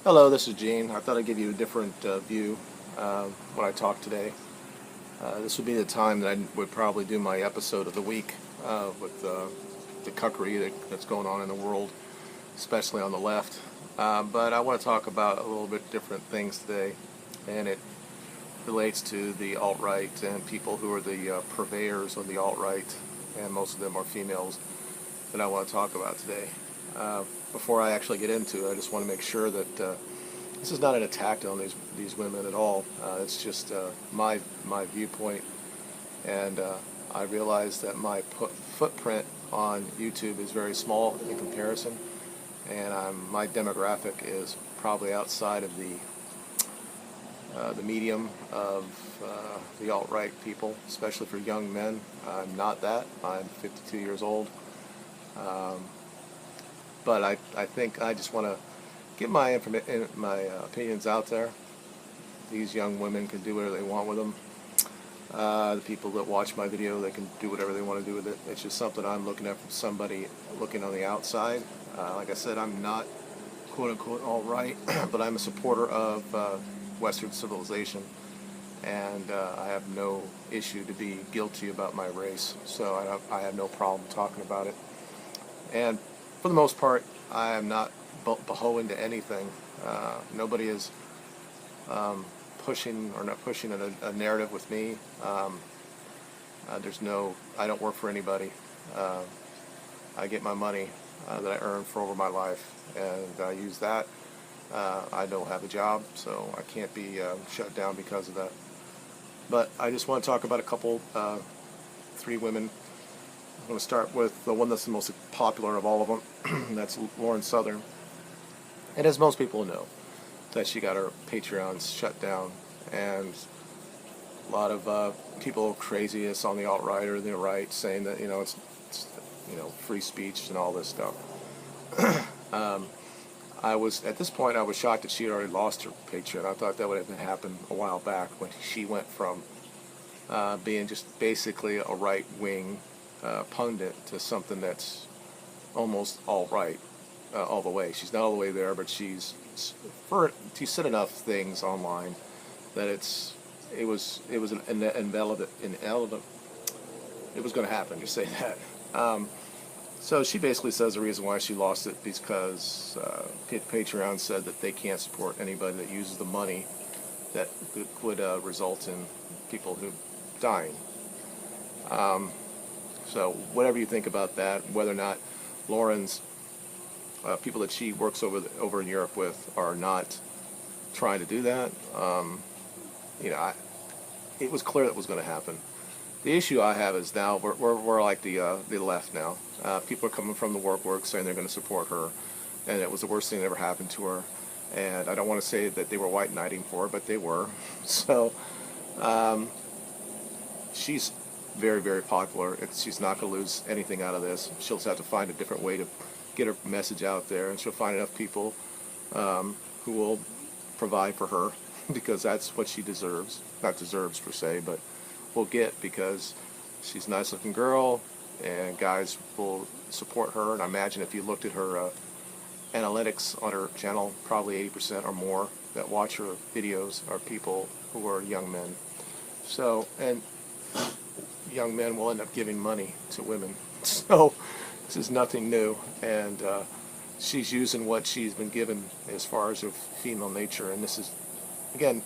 Hello, this is Gene. I thought I'd give you a different view when I talk today. This would be the time that I would probably do my episode of the week with the cuckery that's going on in the world, especially on the left. But I want to talk about a little bit different things today, and it relates to the alt-right and people who are the purveyors of the alt-right, and most of them are females that I want to talk about today. Before I actually get into it, I just want to make sure that this is not an attack on these women at all. It's just my viewpoint, and I realize that my footprint on YouTube is very small in comparison, and my demographic is probably outside of the medium of the alt-right people, especially for young men. I'm not that. I'm 52 years old. Um, but I think I just want to get my opinions out there. These young women can do whatever they want with them. The people that watch my video, they can do whatever they want to do with it. It's just something I'm looking at from somebody looking on the outside. Like I said, I'm not quote-unquote all-right, but I'm a supporter of Western civilization, and I have no issue to be guilty about my race, so I have no problem talking about it. And for the most part, I am not beholden to anything. Nobody is pushing or not pushing a narrative with me. I don't work for anybody. Uh, I get my money that I earn for over my life, and I use that. I don't have a job, so I can't be shut down because of that. But I just want to talk about a couple, three women. I'm going to start with the one that's the most popular of all of them. That's Lauren Southern. And as most people know, that she got her Patreons shut down, and a lot of people craziness on the alt-right or the right saying that it's free speech and all this stuff. um, I was at this point I was shocked that she had already lost her Patreon. I thought that would have happened a while back when she went from being just basically a right-wing pundit to something that's almost all right all the way. She's not all the way there, but she said enough things online that it was an inevitable. It was going to happen. Just say that. So she basically says the reason why she lost it because Patreon said that they can't support anybody that uses the money that would result in people who dying. So whatever you think about that, whether or not Lauren's people that she works over in Europe with are not trying to do that, it was clear that was going to happen. The issue I have is now we're like the left now. People are coming from the work saying they're going to support her, and it was the worst thing that ever happened to her. And I don't want to say that they were white knighting for her, but they were. So she's very, very popular. She's not going to lose anything out of this. She'll just have to find a different way to get her message out there, and she'll find enough people who will provide for her because that's what she deserves. Not deserves per se, but will get because she's a nice-looking girl, and guys will support her. And I imagine if you looked at her analytics on her channel, probably 80% or more that watch her videos are people who are young men. So, and young men will end up giving money to women. So this is nothing new, and she's using what she's been given as far as her female nature. And this is, again,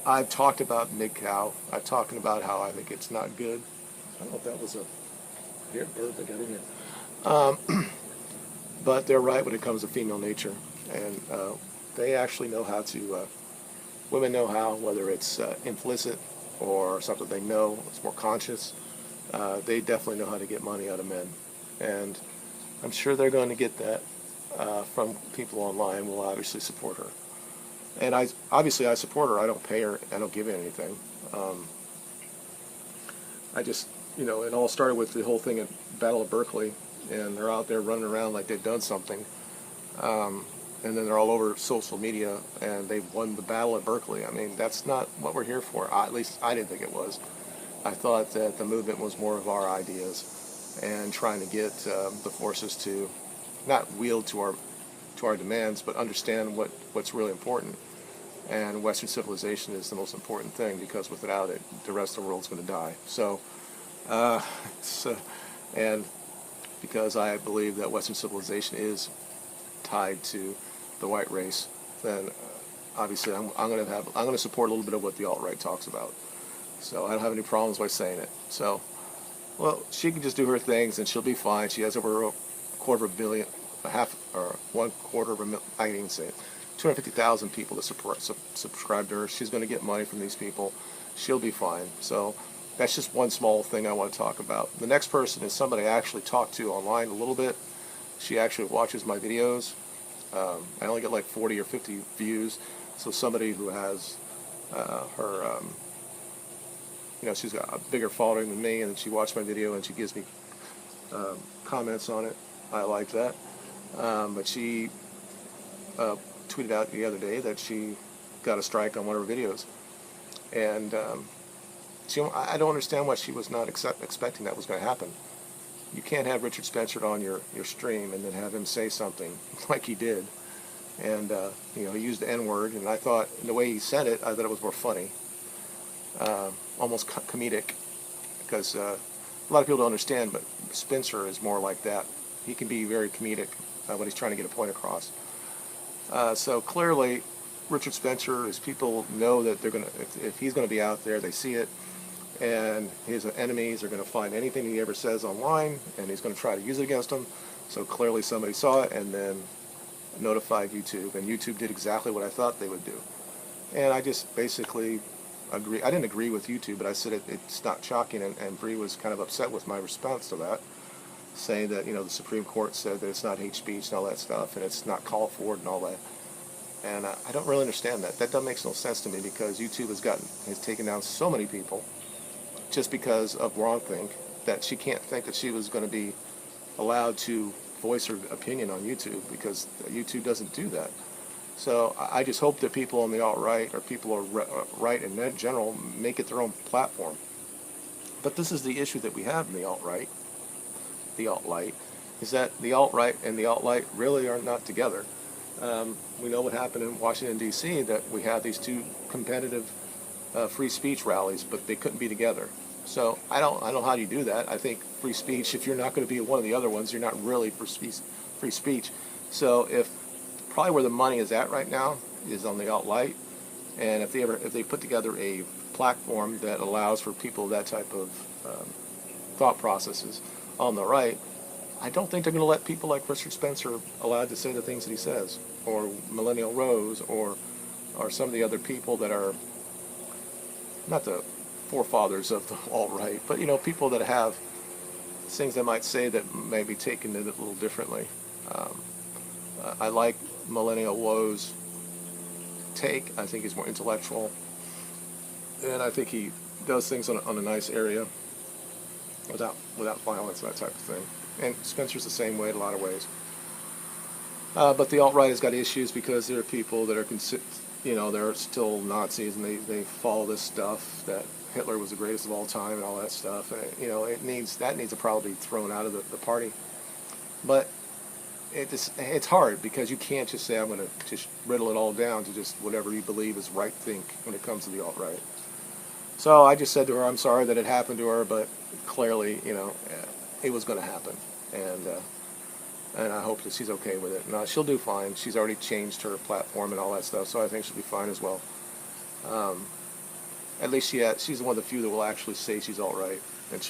I've talked about MGTOW. I've talked about how I think it's not good. I don't know if that was a weird bird that got in here. But they're right when it comes to female nature, and they actually know how to. Women know how, whether it's implicit or something they know, it's more conscious. They definitely know how to get money out of men, and I'm sure they're going to get that from people online. Will obviously support her, and I support her. I don't pay her. I don't give her anything. I just it all started with the whole thing at Battle of Berkeley, and they're out there running around like they've done something. And then they're all over social media, and they've won the battle at Berkeley. I mean, that's not what we're here for. At least I didn't think it was. I thought that the movement was more of our ideas and trying to get the forces to not wield to our demands, but understand what's really important. And Western civilization is the most important thing, because without it, the rest of the world's going to die. So, uh, so, and because I believe that Western civilization is tied to the white race, then obviously I'm going to support a little bit of what the alt-right talks about. So I don't have any problems by saying it. So, well, she can just do her things and she'll be fine. She has over a quarter of a billion, a half, or 1/4 of a million, I didn't even say it, 250,000 people that subscribe to her. She's going to get money from these people. She'll be fine. So that's just one small thing I want to talk about. The next person is somebody I actually talked to online a little bit. She actually watches my videos. I only get like 40 or 50 views. So somebody who has her, she's got a bigger following than me, and she watched my video and she gives me comments on it. I like that. But she tweeted out the other day that she got a strike on one of her videos. And I don't understand why she was not expecting that was going to happen. You can't have Richard Spencer on your stream and then have him say something like he did. And, he used the N-word, and I thought, in the way he said it, I thought it was more funny. Almost comedic. Because a lot of people don't understand, but Spencer is more like that. He can be very comedic when he's trying to get a point across. So clearly, Richard Spencer, his people know that they're going to, if he's going to be out there, they see it, and his enemies are going to find anything he ever says online, and he's going to try to use it against him. So clearly somebody saw it and then notified YouTube, and YouTube did exactly what I thought they would do. And I just basically agree. I didn't agree with YouTube, but I said it's not shocking, and Bree was kind of upset with my response to that, saying that, the Supreme Court said that it's not hate speech and all that stuff, and it's not called for and all that. And I don't really understand that. That doesn't make no sense to me, because YouTube has taken down so many people just because of wrongthink, that she can't think that she was going to be allowed to voice her opinion on YouTube, because YouTube doesn't do that. So I just hope that people on the alt-right, or people are right in general, make it their own platform. But this is the issue that we have in the alt-right, is that the alt-right and the alt-right really are not together. We know what happened in Washington, D.C., that we had these two competitive free speech rallies, but they couldn't be together. So I don't know how you do that. I think free speech, if you're not going to be one of the other ones, you're not really for free speech. So probably where the money is at right now is on the alt-right, and if they put together a platform that allows for people that type of thought processes on the right, I don't think they're going to let people like Richard Spencer allowed to say the things that he says, or Millennial Rose, or some of the other people that are not the forefathers of the alt-right, but people that have things they might say that may be taken a little differently. I like Millennial Woe's take. I think he's more intellectual, and I think he does things on a nice area without violence and that type of thing. And Spencer's the same way in a lot of ways. But the alt-right has got issues, because there are people that are they're still Nazis, and they follow this stuff that Hitler was the greatest of all time and all that stuff. And that needs to probably be thrown out of the party. But it's hard, because you can't just say, I'm going to just riddle it all down to just whatever you believe is right think when it comes to the alt-right. So I just said to her, I'm sorry that it happened to her, but clearly, it was going to happen. And I hope that she's okay with it. Now, she'll do fine. She's already changed her platform and all that stuff, so I think she'll be fine as well. At least she's one of the few that will actually say she's alt-right, and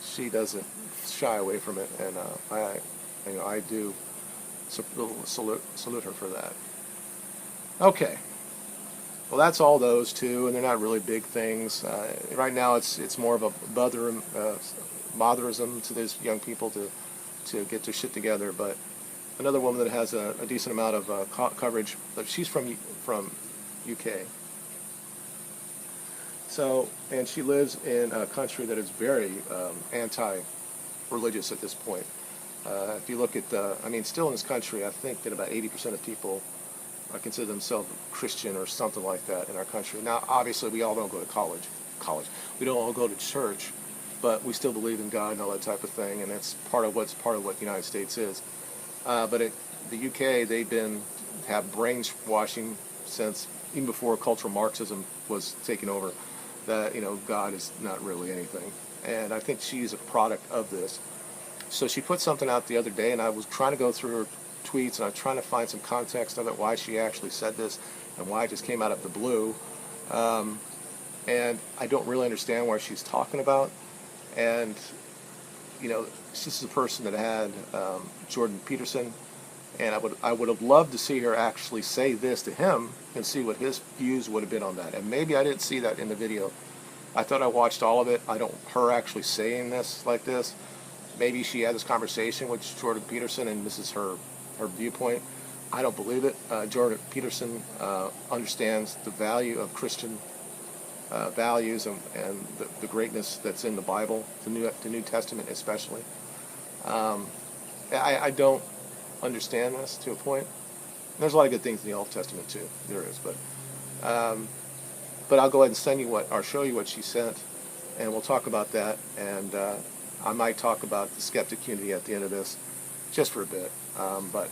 she doesn't shy away from it, and I do salute her for that. Okay. Well, that's all those two, and they're not really big things. Right now, it's more of a botherism to these young people to get their shit together. But another woman that has a decent amount of coverage, but she's from UK. So, and she lives in a country that is very anti-religious at this point. If you look at still in this country, I think that about 80% of people consider themselves Christian or something like that in our country. Now, obviously, we all don't go to college. We don't all go to church, but we still believe in God and all that type of thing, and that's part of what the United States is. But the UK, have brainwashing since even before cultural Marxism was taken over, that God is not really anything, and I think she's a product of this. So she put something out the other day, and I was trying to go through her tweets, and I was trying to find some context of it, why she actually said this, and why it just came out of the blue. And I don't really understand what she's talking about. And this is a person that had Jordan Peterson, and I would have loved to see her actually say this to him and see what his views would have been on that. And maybe I didn't see that in the video. I thought I watched all of it. Her actually saying this like this. Maybe she had this conversation with Jordan Peterson and this is her viewpoint. I don't believe it. Jordan Peterson understands the value of Christian values and the greatness that's in the Bible, the New Testament especially. I don't understand this to a point. There's a lot of good things in the Old Testament too. There is, but I'll go ahead and show you what she sent, and we'll talk about that. And I might talk about the skeptic community at the end of this, just for a bit. But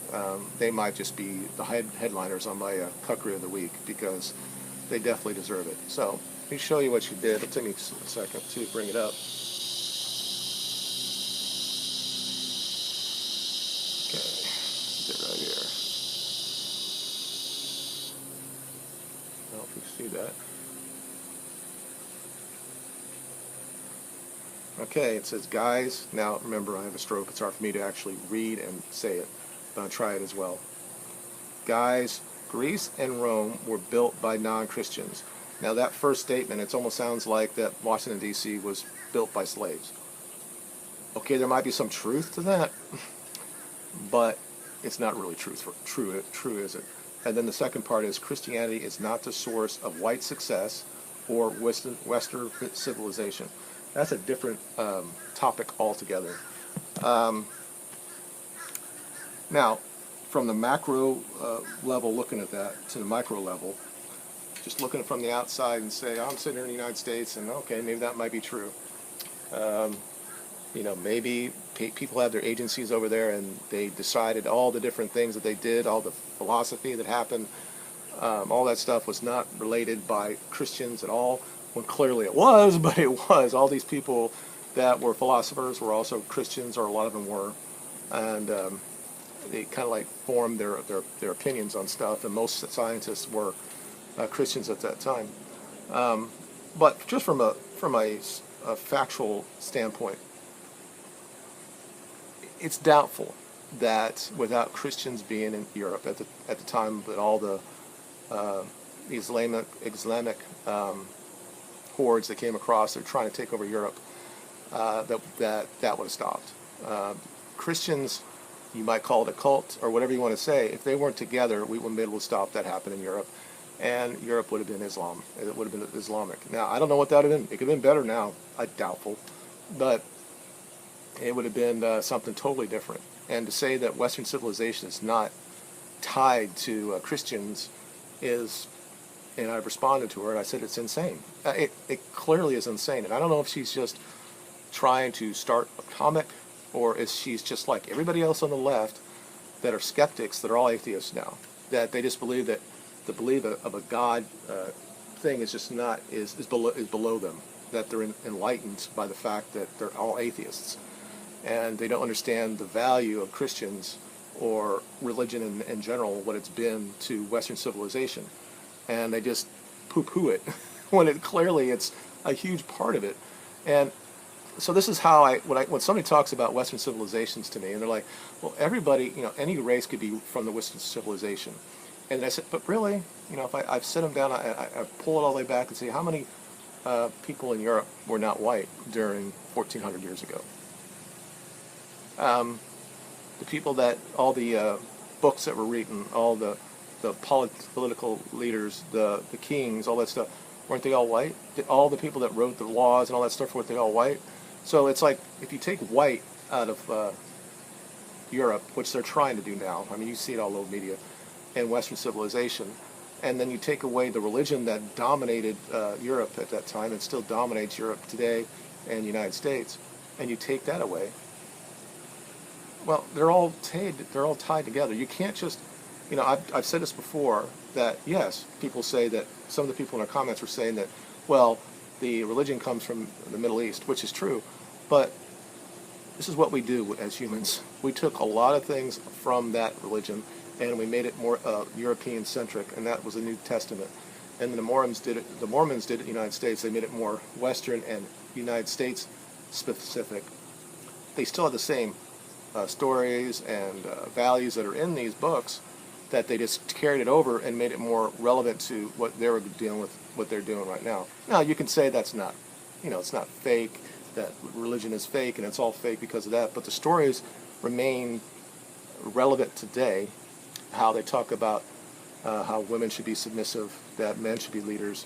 they might just be the headliners on my Cuckery of the Week, because they definitely deserve it. So let me show you what she did. It'll take me a second to bring it up. Okay, get right here. I don't know if you see that. Okay, it says, guys, now remember I have a stroke. It's hard for me to actually read and say it, but I'll try it as well. Guys, Greece and Rome were built by non-Christians. Now that first statement, it almost sounds like that Washington, D.C. was built by slaves. Okay, there might be some truth to that, but it's not really true, is it? And then the second part is, Christianity is not the source of white success or Western civilization. That's a different topic altogether. Now, from the macro level, looking at that, to the micro level, just looking from the outside and say, I'm sitting here in the United States, and okay, maybe that might be true. Maybe people have their agencies over there, and they decided all the different things that they did, all the philosophy that happened, all that stuff was not related by Christians at all. When clearly it was, but it was. All these people that were philosophers were also Christians, or a lot of them were, and they kind of like formed their opinions on stuff. And most scientists were Christians at that time. But just from a factual standpoint, it's doubtful that without Christians being in Europe at the time that all the Islamic hordes that came across, they're trying to take over Europe, that would have stopped. Christians, you might call it a cult or whatever you want to say, if they weren't together, we wouldn't be able to stop that happening in Europe, and Europe would have been Islam. It would have been Islamic. Now, I don't know what that would have been. It could have been better now. Doubtful, but it would have been something totally different. And to say that Western civilization is not tied to Christians is, and I've responded to her, and I said it's insane. It clearly is insane, and I don't know if she's just trying to start a comic, or if she's just like everybody else on the left that are skeptics, that are all atheists now, that they just believe that the belief of a God thing is just not is below them, that they're enlightened by the fact that they're all atheists, and they don't understand the value of Christians or religion in general, what it's been to Western civilization. And they just poo-poo it when it's a huge part of it. And so this is how when somebody talks about Western civilizations to me, and they're like, well, everybody, any race could be from the Western civilization. And I said, but really, if I sit them down, I pull it all the way back and say, how many people in Europe were not white during 1,400 years ago? The people that, all the books that were written, all the political leaders, the kings, all that stuff, weren't they all white? All the people that wrote the laws and all that stuff, weren't they all white? So it's like, if you take white out of Europe, which they're trying to do now, I mean, you see it all over media, and Western civilization, and then you take away the religion that dominated Europe at that time and still dominates Europe today and the United States, and you take that away, Well, they're all tied. They're all tied together. You can't just, I've said this before that yes, people say that some of the people in our comments were saying that, well, the religion comes from the Middle East, which is true, but this is what we do as humans. We took a lot of things from that religion and we made it more European centric, and that was the New Testament. And the Mormons did it. The Mormons did it in the United States. They made it more Western and United States specific. They still have the same stories and values that are in these books, that they just carried it over and made it more relevant to what they were dealing with, what they're doing right now. Now you can say that's not, it's not fake, that religion is fake and it's all fake because of that, but the stories remain relevant today. How they talk about how women should be submissive, that men should be leaders,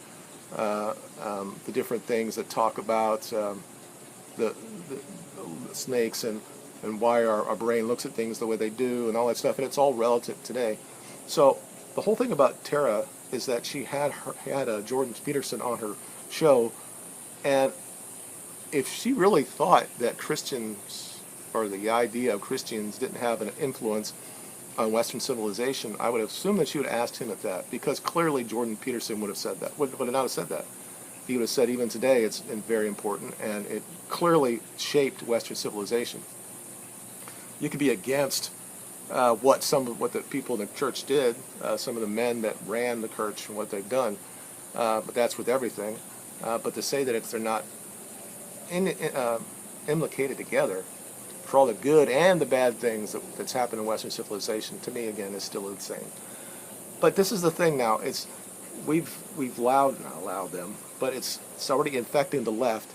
the different things that talk about the snakes and why our brain looks at things the way they do and all that stuff, and it's all relative today. So the whole thing about Tara is that she had Jordan Peterson on her show, and if she really thought that Christians, or the idea of Christians, didn't have an influence on Western civilization, I would assume that she would have asked him at that, because clearly Jordan Peterson would have said that, would not have said that. He would have said even today it's very important, and it clearly shaped Western civilization. You could be against what the people in the church did, some of the men that ran the church and what they've done, but that's with everything. But to say that they're not implicated together for all the good and the bad things that's happened in Western civilization, to me again is still insane. But this is the thing now. We've not allowed them, but it's already infecting the left,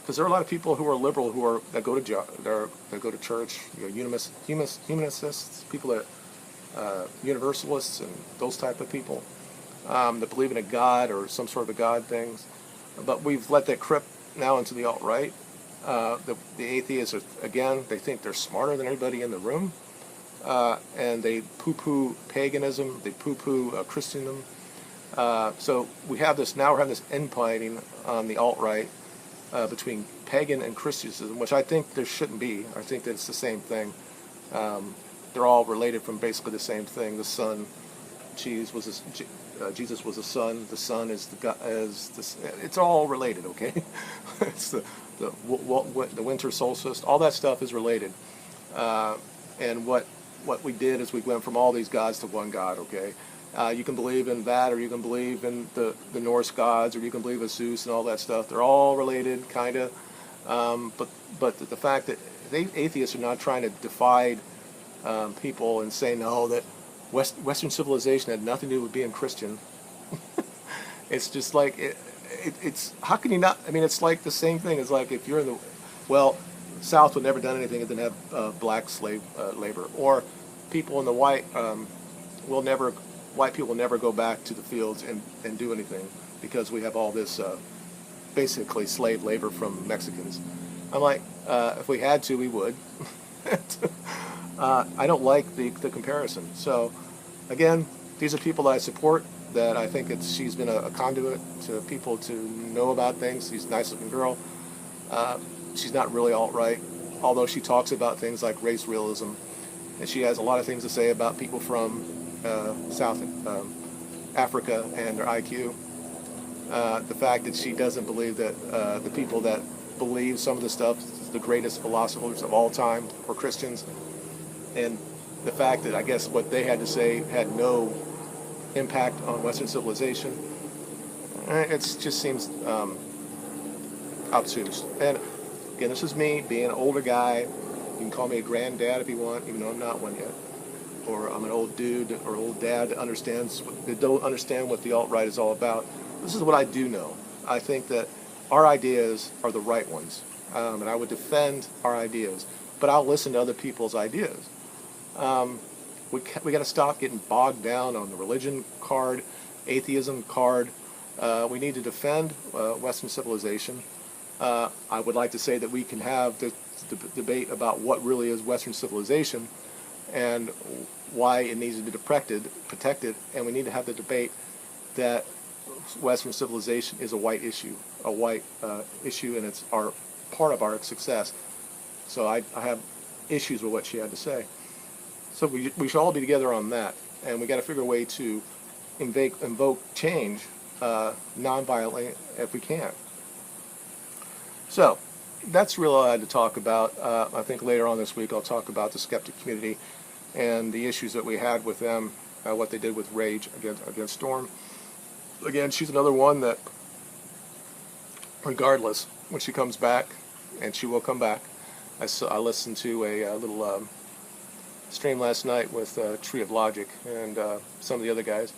because there are a lot of people who are liberal that go to church, humanists, people that universalists and those type of people that believe in a God or some sort of a God things. But we've let that creep now into the alt-right. The atheists they think they're smarter than everybody in the room, and they poo-poo paganism, they poo-poo Christendom. So we're having this infighting on the alt-right between pagan and Christianism, which I think there shouldn't be. I think that it's the same thing. They're all related from basically the same thing. The Son, Jesus was the Son. The Son is it's all related. Okay, it's the winter solstice. All that stuff is related. And what we did is we went from all these gods to one God. Okay. You can believe in that, or you can believe in the Norse gods, or you can believe in Zeus and all that stuff. They're all related, kind of. But the fact that atheists are not trying to divide people and say, no, that Western civilization had nothing to do with being Christian. It's just like, it's how can you not? I mean, it's like the same thing as like if you're in the South would never done anything that didn't have black slave labor, or people in the white people will never go back to the fields and do anything because we have all this basically slave labor from Mexicans. I'm like, if we had to, we would. I don't like the comparison. So, again, these are people that I support, that I think she's been a conduit to people to know about things. She's a nice-looking girl. She's not really alt-right, although she talks about things like race realism, and she has a lot of things to say about people from South Africa and their IQ. The fact that she doesn't believe that the people that believe some of the stuff, the greatest philosophers of all time, were Christians, and the fact that I guess what they had to say had no impact on Western civilization. It just seems obtuse. And again, this is me being an older guy. You can call me a granddad if you want, even though I'm not one yet. Or I'm an old dude or old dad that don't understand what the alt-right is all about. This is what I do know. I think that our ideas are the right ones, and I would defend our ideas, but I'll listen to other people's ideas. We got to stop getting bogged down on the religion card, atheism card. We need to defend Western civilization. I would like to say that we can have the debate about what really is Western civilization and why it needs to be protected, and we need to have the debate that Western civilization is a white issue, and it's part of our success. So I have issues with what she had to say. So we should all be together on that, and we got to figure a way to invoke change non-violently if we can. So that's really all I had to talk about. I think later on this week I'll talk about the skeptic community and the issues that we had with them, what they did with Rage against Storm. Again, she's another one that, regardless, when she comes back, and she will come back, I listened to a little stream last night with Tree of Logic and some of the other guys,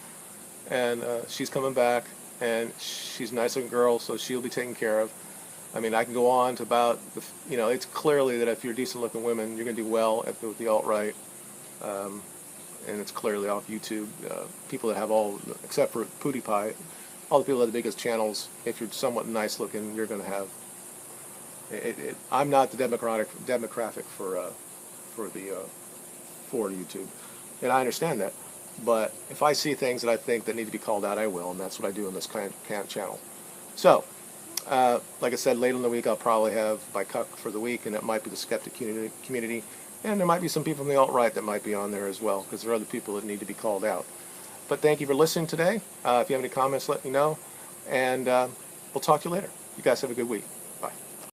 and she's coming back, and she's a nice looking girl, so she'll be taken care of. I mean, I can go on to about, it's clearly that if you're decent looking women, you're going to do well with the alt-right, and it's clearly off YouTube. People that have all, except for PewDiePie, all the people that have the biggest channels, if you're somewhat nice looking, you're going to have, I'm not the demographic for YouTube, and I understand that. But if I see things that I think that need to be called out, I will, and that's what I do in this kind of channel. So, like I said, later in the week I'll probably have my cuck for the week, and it might be the skeptic community, and there might be some people from the alt-right that might be on there as well, because there are other people that need to be called out. But thank you for listening today. If you have any comments, let me know, and we'll talk to you later. You guys have a good week.